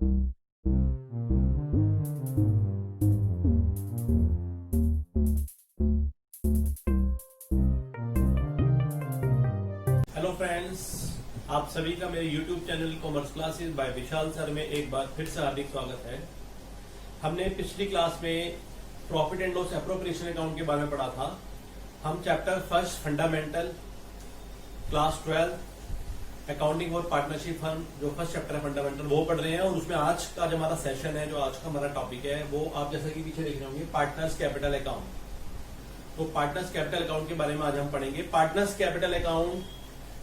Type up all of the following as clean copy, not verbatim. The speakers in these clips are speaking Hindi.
हेलो फ्रेंड्स, आप सभी का मेरे YouTube channel commerce classes bye विशाल सर में एक बार फिर से हार्दिक स्वागत है। हमने पिछली क्लास में profit and loss appropriation account के बारे में पढ़ा था। हम chapter first fundamental class 12 accounting और पार्टनरशिप फर्म जो फर्स्ट चैप्टर है फंडामेंटल वो पढ़ रहे हैं, और उसमें आज का जो हमारा सेशन है, जो आज का हमारा टॉपिक है, वो आप जैसा कि पीछे देख रहे होंगे पार्टनर्स कैपिटल अकाउंट। तो पार्टनर्स कैपिटल अकाउंट के बारे में आज हम पढ़ेंगे। पार्टनर्स कैपिटल अकाउंट,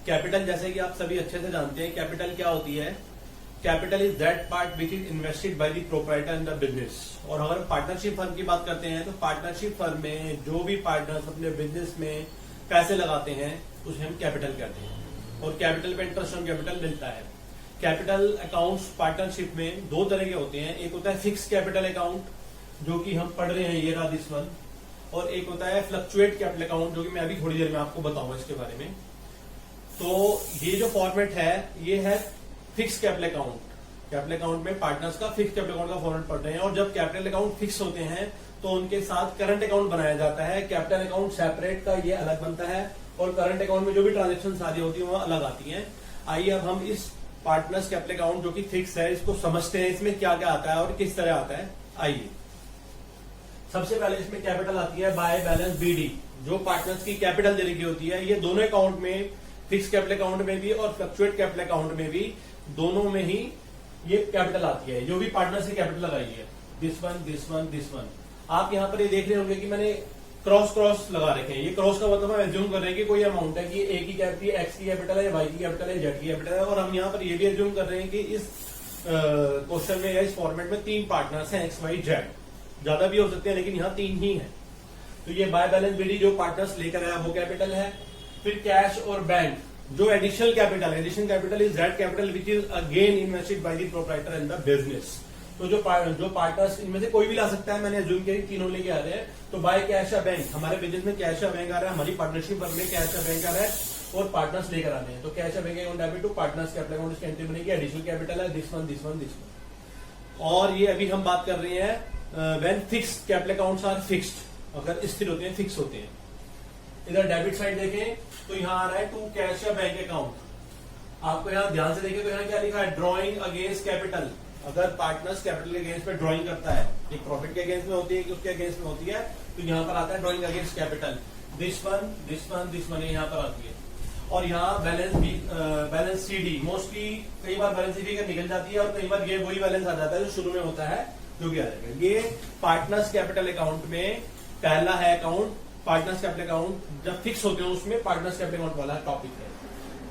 कैपिटल जैसे कि आप सभी अच्छे से जानते हैं, कैपिटल क्या होती है? Capital is that part which is invested by the proprietor in the business. और अगर पार्टनरशिप फर्म की बात करते हैं तो पार्टनरशिप फर्म में जो भी पार्टनर्स अपने बिजनेस में पैसे लगाते हैं उसे हम कैपिटल कहते हैं, और कैपिटल पे इंटरेस्ट ऑन कैपिटल मिलता है। कैपिटल अकाउंट्स पार्टनरशिप में दो तरह के होते हैं। एक होता है फिक्स कैपिटल अकाउंट जो कि हम पढ़ रहे हैं, ये रहा दिस वन, और एक होता है फ्लक्चुएट कैपिटल अकाउंट जो कि मैं अभी थोड़ी देर में आपको बताऊंगा इसके बारे में। तो ये जो फॉर्मेट है ये है fix capital account. Capital account में पार्टनर्स का फिक्स कैपिटल अकाउंट का फॉर्मेट पढ़ रहे हैं, और जब कैपिटल अकाउंट फिक्स होते हैं तो उनके साथ करंट अकाउंट बनाया जाता है। कैपिटल अकाउंट सेपरेट का ये अलग बनता है, और करंट अकाउंट में जो भी ट्रांजेक्शन सारी होती है वो अलग आती है। आइए अब हम इस पार्टनर्स कैपिटल अकाउंट जो कि फिक्स है इसको समझते हैं, इसमें क्या क्या आता है और किस तरह आता है। आइए सबसे पहले इसमें कैपिटल आती है बाय बैलेंस बीडी, जो पार्टनर्स की कैपिटल देने की होती है। ये दोनों अकाउंट में, फिक्स कैपिटल अकाउंट में भी और फ्लक्चुएट कैपिटल अकाउंट में भी, दोनों में ही ये कैपिटल आती है जो भी पार्टनर से कैपिटल लगाई है। This one this one this one. आप यहाँ पर ये देख रहे होंगे कि मैंने क्रॉस क्रॉस लगा रखे हैं। ये क्रॉस का मतलब हम एज्यूम कर रहे हैं कि कोई अमाउंट है कि ए की कैपिटल, एक्स की कैपिटल है, वाई की कैपिटल है, जेड की कैपिटल है, और हम यहाँ पर ये भी एज्यूम कर रहे हैं कि इस क्वेश्चन में या इस फॉर्मेट में 3 पार्टनर्स हैं, एक्स वाई जेड। ज्यादा भी हो सकते हैं लेकिन यहाँ 3 ही है। तो ये बाय बैलेंस बीडी जो पार्टनर्स लेकर आया वो कैपिटल है। फिर कैश और बैंक जो एडिशनल कैपिटल है, additional capital is that capital which is again invested by the proprietor in the business. तो जो पार्टनर्स इनमें से कोई भी ला सकता है, मैंने अज्यूम किया तीनों लेके आ रहे हैं। तो बाय कैश या बैंक, हमारे बिजनेस में कैश या बैंक आ रहा है, हमारी पार्टनरशिप में कैश या बैंक आ रहा है, और पार्टनर्स लेकर आ रहे हैं। तो कैश या bank account debit to partners capital account इसकी एंट्री बनेगी। एडिशनल कैपिटल है this one this one this one. और ये अभी हम बात कर रहे हैं when fixed capital accounts are fixed, अगर स्थिर होते हैं, फिक्स होते हैं। इधर डेबिट साइड देखें तो यहाँ आ रहा है टू कैश या बैंक अकाउंट। आपको यहाँ ध्यान से देखें तो यहाँ क्या लिखा है? Drawing against capital. अगर पार्टनर्स कैपिटल के अगेंस्ट में ड्रॉइंग करता है, एक प्रॉफिट के अगेंस्ट में होती है कि उसके अगेंस्ट में होती है, तो यहाँ पर आता है drawing against capital. This one this one this one यहाँ पर आती है। और यहाँ बैलेंस सीडी, मोस्टली कई बार बैलेंस सीडी का निकल जाती है, और कई बार ये वही बैलेंस आ जाता है जो शुरू में होता है, जो कि आ जाएगा। ये पार्टनर्स कैपिटल अकाउंट में पहला है अकाउंट। पार्टनर्स कैपिटल अकाउंट जब फिक्स होते हैं उसमें पार्टनर्स कैपिटल अकाउंट वाला टॉपिक है।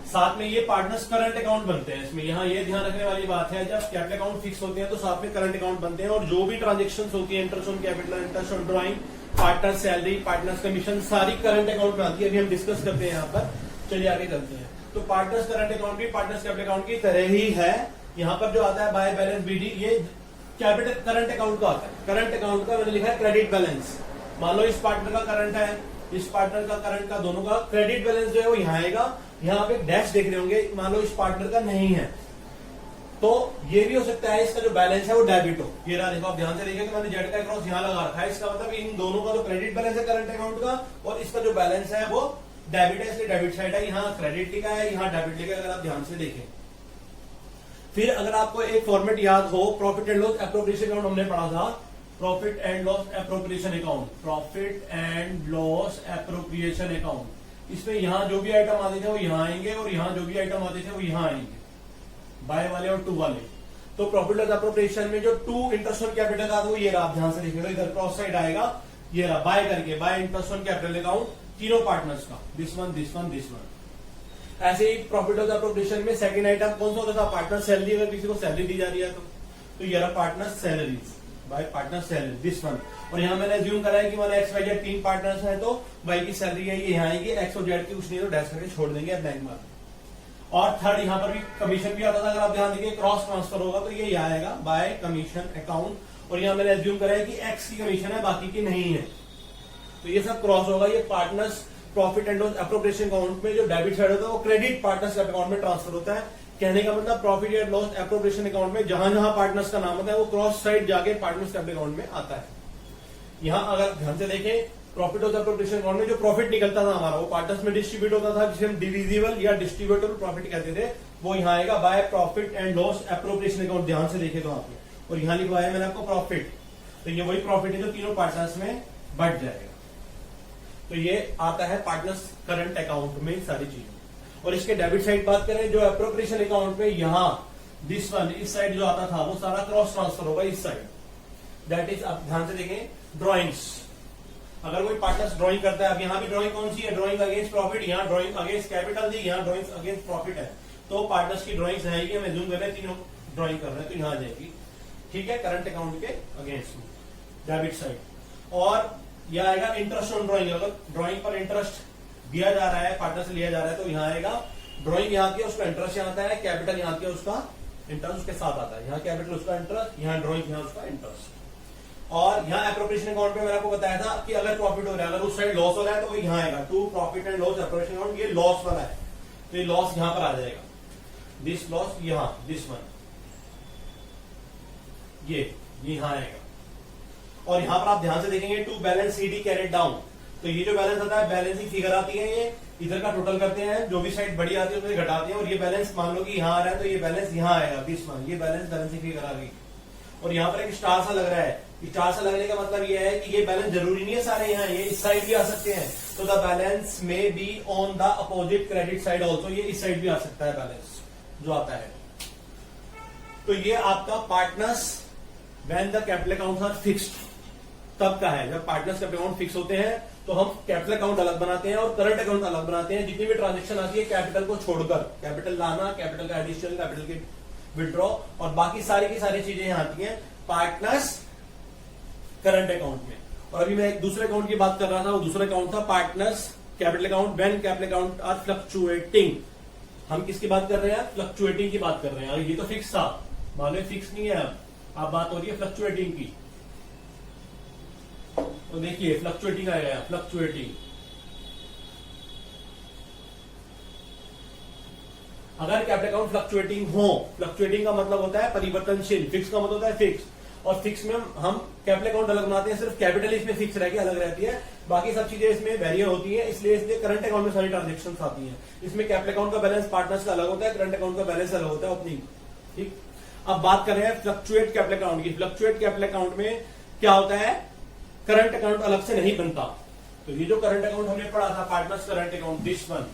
साथ में ये पार्टनर्स करंट अकाउंट बनते हैं। इसमें यहाँ ये ध्यान रखने वाली बात है, जब कैपिटल अकाउंट फिक्स होते हैं तो साथ में करंट अकाउंट बनते हैं, और जो भी ट्रांजेक्शन होती है, interest on capital, interest on drawing, partner salary, partners commission, सारी करंट अकाउंट में आती है। अभी हम डिस्कस करते हैं यहाँ पर, चलिए आगे चलते हैं। तो पार्टनर्स करंट अकाउंट भी पार्टनर्स कैपिटल अकाउंट की तरह ही है। यहाँ पर जो आता है बाय बैलेंस बीडी, ये कैपिटल करंट अकाउंट का आता है। करंट अकाउंट का मैंने लिखा है क्रेडिट बैलेंस। मान लो इस पार्टनर का करंट है, इस पार्टनर का करंट का, दोनों का क्रेडिट बैलेंस जो है वो यहाँ आएगा। यहाँ पे डैश देख रहे होंगे, मान लो इस पार्टनर का नहीं है, तो ये भी हो सकता है इसका जो बैलेंस है वो डेबिट हो। ये रहा, देखो आप ध्यान से देखिए तो मैंने जेड का क्रॉस यहाँ लगा रखा है। इसका मतलब इन दोनों का जो क्रेडिट बैलेंस है करंट अकाउंट का, और इसका जो बैलेंस है वो डेबिट है, इसलिए डेबिट साइड है। यहाँ क्रेडिट लिखा है, यहाँ डेबिट लिखा है, अगर आप ध्यान से देखें। फिर अगर आपको एक फॉर्मेट याद हो, profit and loss appropriation account हमने पढ़ा था। Profit and loss appropriation account, profit and loss appropriation account. इसमें यहाँ जो भी आइटम आते थे वो यहाँ आएंगे, और यहाँ जो भी आइटम आते थे वो यहाँ आएंगे, बाय वाले और टू वाले। तो प्रॉफिट लॉस एप्रोप्रिएशन में जो टू इंटरेस्ट ऑन कैपिटल का, वो ये रहा, आप ध्यान से देखिएगा, इधर क्रॉस साइड आएगा, ये रहा बाय करके, bye interest on capital account तीनों पार्टनर्स का, this one this one this one. ऐसे ही प्रॉफिट लॉस एप्रोप्रिएशन में सेकंड आइटम कौन सा होता था? Partner salary. अगर किसी को सैलरी दी जा रही है तो ये रहा partner salaries, bye partner salary this one. और यहाँ मैंने अज्यूम करा है कि मैंने एक्स वाई जेड 3 पार्टनर्स हैं, तो वाई की सैलरी है ये यहाँ आएगी, एक्स और जेड की कुछ नहीं तो डैश करके छोड़ देंगे बैंक में। और थर्ड यहाँ पर भी कमीशन भी आता था, अगर आप ध्यान देखिए क्रॉस ट्रांसफर होगा तो ये आएगा बाय कमीशन अकाउंट। और यहाँ मैंने अज्यूम करा है कि एक्स की कमीशन है, बाकी की नहीं है, तो ये सब क्रॉस होगा। ये partners profit and loss appropriation account में जो डेबिट साइड होता है वो क्रेडिट पार्टनर्स अकाउंट में ट्रांसफर होता है। कहने का मतलब profit and loss appropriation account में जहां जहां पार्टनर्स का नाम होता है वो क्रॉस साइड जाके पार्टनर्स कैपिटल अकाउंट में आता है। यहां अगर ध्यान से देखें, प्रॉफिट लॉस एप्रोप्रिएशन अकाउंट में जो प्रॉफिट निकलता था हमारा वो पार्टनर्स में डिस्ट्रीब्यूट होता था, जिसे हम डिविजिबल या डिस्ट्रीब्यूटेबल प्रॉफिट कहते थे, वो यहाँ आएगा by profit and loss appropriation account. ध्यान से देखे तो आपने, और यहाँ लिखवाया मैंने आपको प्रॉफिट, तो ये वही प्रॉफिट है जो तीनों पार्टनर्स में बढ़ जाएगा। तो ये आता है पार्टनर्स करंट अकाउंट में सारी चीजें। और इसके डेबिट साइड बात करें, जो एप्रोप्रिएशन अकाउंट में यहाँ दिस वन इस साइड जो आता था वो सारा क्रॉस ट्रांसफर होगा इस साइड। दैट इज, आप ध्यान से देखें ड्रॉइंग्स, अगर कोई पार्टनर्स ड्राइंग करता है, अब यहाँ भी ड्राइंग कौन सी है, ड्राइंग अगेंस्ट प्रॉफिट, यहाँ ड्राइंग अगेंस्ट कैपिटल दी, यहाँ ड्राइंग अगेंस्ट प्रॉफिट है, तो पार्टनर्स की ड्राइंग्स आएगी, मैं जूम कर रहा तीनों ड्राइंग कर रहे हैं तो यहाँ आ जाएगी, ठीक है, करंट अकाउंट के अगेंस्ट में डेबिट साइड। और यह आएगा इंटरेस्ट ऑन ड्राइंग, अगर ड्राइंग पर इंटरेस्ट दिया जा रहा है, पार्टनर से लिया जा रहा है, तो यहाँ आएगा ड्राइंग यहाँ की उसका इंटरेस्ट यहाँ आता है, कैपिटल यहाँ की उसका इंटरेस्ट उसके साथ आता है, यहाँ कैपिटल उसका इंटरेस्ट, यहाँ ड्राइंग यहाँ उसका इंटरेस्ट। और यहाँ एप्रोप्रिएशन अकाउंट में मैंने आपको बताया था कि अगर प्रॉफिट हो रहा है, अगर उस साइड लॉस हो रहा है तो वो यहाँ आएगा, to profit and loss appropriation account, ये लॉस वाला है तो ये लॉस यहाँ पर आ जाएगा, दिस लॉस यहाँ, दिस वन ये यहाँ आएगा। और यहाँ पर आप ध्यान से देखेंगे to balance CD carried down, तो ये जो बैलेंस आता है बैलेंसिंग फिगर आती है, ये इधर का टोटल करते हैं, जो भी साइड बड़ी आती है उसमें घटाते हैं, और ये बैलेंस मान लो कि यहाँ आ रहा है तो ये बैलेंस यहाँ आएगा, दिस वन, ये बैलेंस बैलेंसिंग फिगर आ गई। और यहाँ पर एक स्टार सा लग रहा है, स्टार सा लगने का मतलब ये है कि ये बैलेंस जरूरी नहीं है सारे यहाँ, ये इस साइड भी आ सकते हैं, तो द बैलेंस में be on the opposite credit side also, ये इस साइड भी आ सकता है बैलेंस जो आता है। तो ये आपका partners when the capital accounts are fixed तब का है, जब पार्टनर्स कैपिटल अकाउंट फिक्स होते हैं तो हम कैपिटल अकाउंट अलग बनाते हैं और करंट अकाउंट अलग बनाते हैं। जितनी भी ट्रांजेक्शन आती है कैपिटल को छोड़कर, कैपिटल लाना, कैपिटल का एडिशन, कैपिटल के विड्रॉ और बाकी सारी की सारी चीजें यहाँ आती हैं पार्टनर्स करंट अकाउंट में। और अभी मैं एक दूसरे अकाउंट की बात कर रहा था, वो दूसरा अकाउंट था partners capital account when capital account are fluctuating. हम किसकी बात कर रहे हैं, फ्लक्चुएटिंग की बात कर रहे हैं। ये तो फिक्स था, मान लो फिक्स नहीं है, अब बात हो रही है फ्लक्चुएटिंग की। तो देखिए फ्लक्चुएटिंग आएगा, फ्लक्चुएटिंग अगर कैपिटल अकाउंट फ्लक्चुएटिंग हो, फ्लक्चुएटिंग का मतलब होता है परिवर्तनशील, फिक्स का मतलब होता है फिक्स, और फिक्स में हम कैपिटल अकाउंट अलग बनाते हैं, सिर्फ कैपिटल इसमें फिक्स रह के अलग रहती है, बाकी सब चीजें इसमें वेरी होती है, इसलिए करंट अकाउंट में सारी ट्रांजेक्शन आती है। इसमें कैपिटल अकाउंट का बैलेंस पार्टनर्स का अलग होता है, करंट अकाउंट का बैलेंस अलग होता है ओपनिंग, ठीक। अब बात कर रहे हैं फ्लक्चुएट कैपिटल अकाउंट की। फ्लक्चुएट कैपिटल अकाउंट में क्या होता है, करंट अकाउंट अलग से नहीं बनता। तो ये जो करंट अकाउंट हमने पढ़ा था partners current account, this one,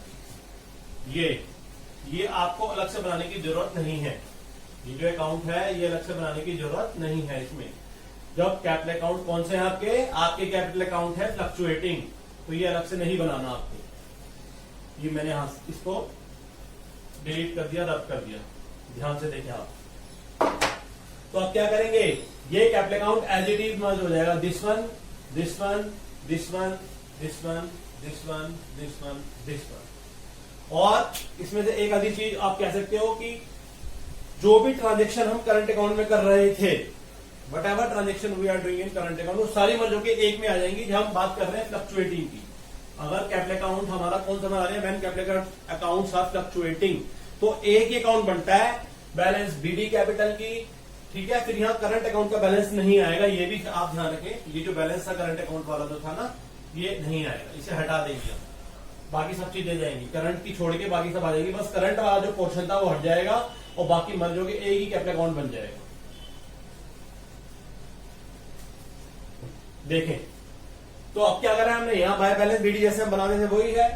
ये आपको अलग से बनाने की जरूरत नहीं है। ये जो अकाउंट है ये अलग से बनाने की जरूरत नहीं है इसमें। जब कैपिटल अकाउंट कौन से हैं आपके कैपिटल अकाउंट है फ्लक्चुएटिंग, तो ये अलग से नहीं बनाना आपको। ये मैंने इसको डिलीट कर दिया, रद्द कर दिया, ध्यान से देखें आप। तो अब क्या करेंगे, ये capital account as it is merge हो जाएगा, this one, this one, this one, this one, this one, this one, this one. और इसमें से एक आधी चीज आप कह सकते हो कि जो भी ट्रांजेक्शन हम करंट अकाउंट में कर रहे थे, whatever transaction we are doing in current account, वो सारी मर्ज होकर एक में आ जाएंगी। जब हम बात कर रहे हैं फ्लक्चुएटिंग की, अगर कैपिटल अकाउंट हमारा कौन सा बना रहे हैं, when capital accounts are fluctuating, तो एक ही अकाउंट बनता है बैलेंस बीडी कैपिटल की, ठीक है। फिर यहाँ करंट अकाउंट का बैलेंस नहीं आएगा, ये भी आप ध्यान रखें, ये जो बैलेंस था करंट अकाउंट वाला जो था ना, ये नहीं आएगा, इसे हटा देंगे, बाकी सब चीजें जाएंगी, करंट की छोड़ के बाकी सब आ जाएगी, बस करंट वाला जो पोर्शन था वो हट जाएगा और बाकी मर्ज होके एक ही कैपिटल अकाउंट बन जाएगा। देखें तो अब क्या करा हमने, यहाँ बाय बैलेंस बीडी जैसे हम बनाते थे वही है,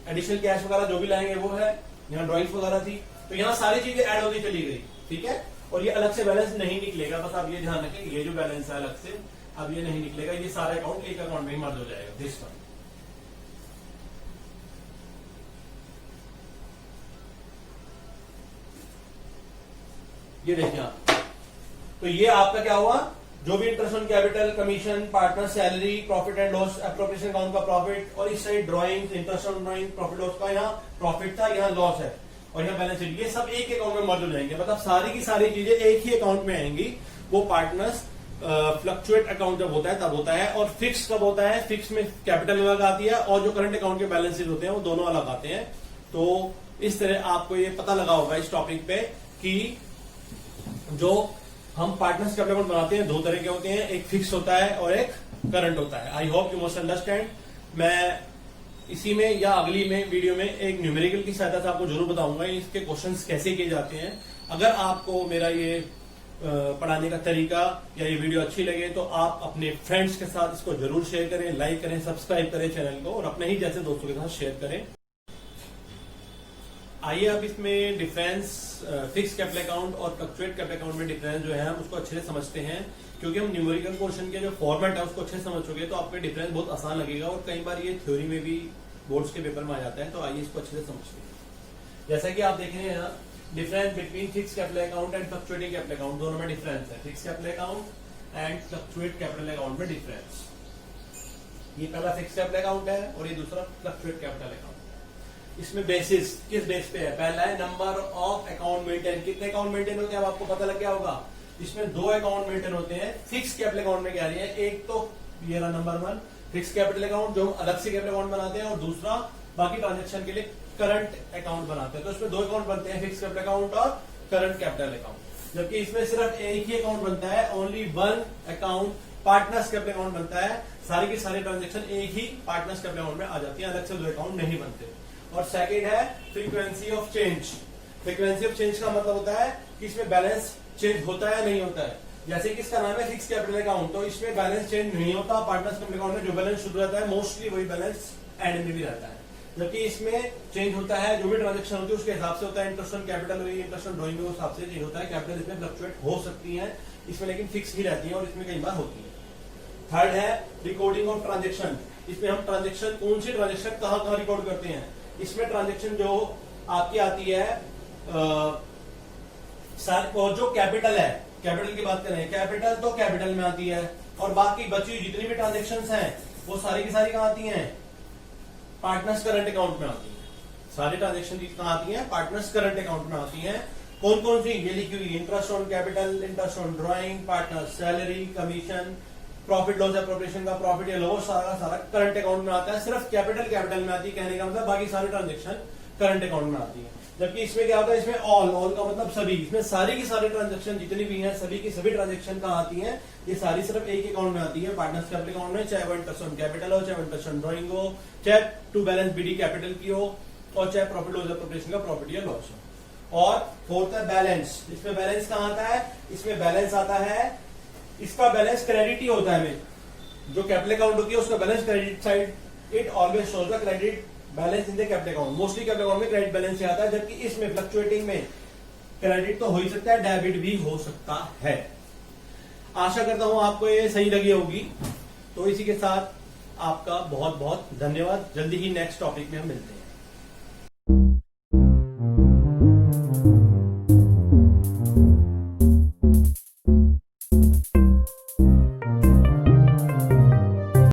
एडिशनल कैश वगैरह जो भी लाएंगे वो है, यहाँ ड्रॉइंग्स वगैरह थी, तो यहाँ सारी चीजें ऐड होती चली गई, ठीक है। और ये अलग से बैलेंस नहीं निकलेगा, बस आप ये ध्यान रखें, ये जो बैलेंस है अलग से अब ये नहीं निकलेगा, ये सारे अकाउंट एक अकाउंट में ही मर्ज हो जाएगा, दिस वन। ये देखिए आप, तो ये आपका क्या हुआ, जो भी interest on capital, commission, partner salary, profit and loss appropriation account का प्रॉफिट, और इस side drawing, interest on drawing, profit loss का यहाँ प्रॉफिट था, यहाँ लॉस है, और यहाँ बैलेंस शीट, ये सब एक ही अकाउंट में मर्ज हो जाएंगे, मतलब सारी की सारी चीजें एक ही अकाउंट में आएंगी। वो पार्टनर्स फ्लक्चुएट अकाउंट जब होता है तब होता है, और फिक्स कब होता है, फिक्स में कैपिटल अलग आती है और जो करंट अकाउंट के बैलेंसेज होते हैं वो दोनों अलग आते हैं। तो इस तरह आपको ये पता लगा होगा इस टॉपिक पे कि जो हम पार्टनर्स कैपिटल अकाउंट बनाते हैं दो तरह के होते हैं, एक फिक्स होता है और एक करंट होता है। I hope you must understand. मैं इसी में या अगली में वीडियो में एक न्यूमेरिकल की सहायता से आपको जरूर बताऊंगा इसके क्वेश्चंस कैसे किए जाते हैं। अगर आपको मेरा ये पढ़ाने का तरीका या ये वीडियो अच्छी लगे तो आप अपने फ्रेंड्स के साथ इसको जरूर शेयर करें, लाइक करें, सब्सक्राइब करें चैनल को और अपने ही जैसे दोस्तों के साथ शेयर करें। आइए अब इसमें डिफरेंस फिक्स कैपिटल अकाउंट और फ्लक्चुएट कैपिटल अकाउंट में डिफरेंस जो है हम उसको अच्छे से समझते हैं। क्योंकि हम न्यूमेरिकल पोर्शन के जो फॉर्मेट है उसको अच्छे से समझ चुके तो आपको डिफरेंस बहुत आसान लगेगा और कई बार ये थ्योरी में भी बोर्ड्स के पेपर में आ जाता है। तो आइए इसको अच्छे से समझते हैं। जैसा कि आप देख रहे हैं यहाँ difference between fix capital account and fluctuating capital account, दोनों में डिफरेंस है। Fix capital account and fluctuate capital account में डिफरेंस, ये पहला फिक्स कैपिटल अकाउंट है और ये दूसरा फ्लक्चुएट कैपिटल अकाउंट। इसमें बेसिस किस बेस पे है? पहला है नंबर ऑफ अकाउंट मेंटेन, कितने अकाउंट मेंटेन होते हैं अब आपको पता लग गया होगा। इसमें दो अकाउंट मेंटेन होते हैं फिक्स कैपिटल अकाउंट में। क्या है? एक तो ये रहा नंबर 1 फिक्स कैपिटल अकाउंट जो हम अलग से कैपिटल अकाउंट बनाते हैं और दूसरा बाकी ट्रांजेक्शन के लिए करंट अकाउंट बनाते हैं। तो इसमें दो अकाउंट बनते हैं, फिक्स कैपिटल अकाउंट और करंट कैपिटल अकाउंट। जबकि इसमें सिर्फ एक ही अकाउंट बनता है, only one account partners capital account बनता है। सारी की सारी ट्रांजेक्शन एक ही पार्टनर्स कैपिटल अकाउंट में आ जाती है, अलग से दो अकाउंट नहीं बनते। और सेकेंड है frequency of change. Frequency of change का मतलब होता है कि इसमें बैलेंस चेंज होता है या नहीं होता है। जैसे कि इसका नाम है फिक्स कैपिटल अकाउंट, तो इसमें बैलेंस चेंज नहीं होता। पार्टनर्स कैपिटल अकाउंट में जो बैलेंस शुरू रहता है मोस्टली वही बैलेंस एंड में भी रहता है। जबकि इसमें चेंज होता है, जो भी ट्रांजेक्शन होती है उसके हिसाब से होता है। इंटरेस्ट ऑन कैपिटल हुई, इंटरेस्ट ऑन ड्रॉइंग के हिसाब से चेंज होता है। कैपिटल इसमें फ्लक्चुएट हो सकती है, इसमें लेकिन फिक्स ही रहती है और इसमें कई बार होती है। थर्ड है रिकॉर्डिंग ऑफ ट्रांजेक्शन। इसमें हम ट्रांजेक्शन कौन सी ट्रांजेक्शन कहाँ रिकॉर्ड करते हैं। इसमें ट्रांजेक्शन जो आपकी आती है और जो कैपिटल है, कैपिटल की बात करें, कैपिटल तो कैपिटल में आती है और बाकी बची हुई जितनी भी ट्रांजेक्शन्स हैं वो सारी की सारी कहाँ आती हैं? पार्टनर्स करंट अकाउंट में आती है। सारी ट्रांजेक्शन कहाँ आती है? पार्टनर्स करंट अकाउंट में आती है। कौन कौन सी? ये लिखी हुई interest on capital, interest on drawing, partner salary, commission, profit loss appropriation का प्रॉफिट या लॉस, सारा सारा करंट अकाउंट में आता है। सिर्फ कैपिटल में आती है, कहने का मतलब बाकी सारी ट्रांजेक्शन करंट अकाउंट में आती है। जबकि इसमें क्या होता है? इसमें ऑल का मतलब सभी, इसमें सारी की सारी ट्रांजेक्शन जितनी भी हैं सभी की सभी ट्रांजेक्शन कहाँ आती हैं? ये सारी सिर्फ एक अकाउंट में आती है, पार्टनर्स कैपिटल अकाउंट में। चाहे वो इंटरेस्ट ऑन कैपिटल हो, चाहे वो इंटरेस्ट ऑन ड्रॉइंग हो, चाहे टू बैलेंस बीडी कैपिटल की हो और चाहे प्रॉफिट लॉस एप्रोप्रिएशन का प्रॉफिट या लॉस हो। और फोर्थ है बैलेंस। इसमें बैलेंस कहाँ आता है? इसमें बैलेंस आता है, इसका बैलेंस क्रेडिट ही होता है। जो कैपिटल अकाउंट होती है उसका balance credit side, it always shows the credit balance in the capital account. Mostly capital account में क्रेडिट बैलेंस से आता है, जबकि इसमें फ्लक्चुएटिंग में क्रेडिट तो हो ही सकता है, डेबिट भी हो सकता है। आशा करता हूं आपको ये सही लगी होगी। तो इसी के साथ आपका बहुत बहुत धन्यवाद। जल्दी ही नेक्स्ट टॉपिक में हम मिलते हैं।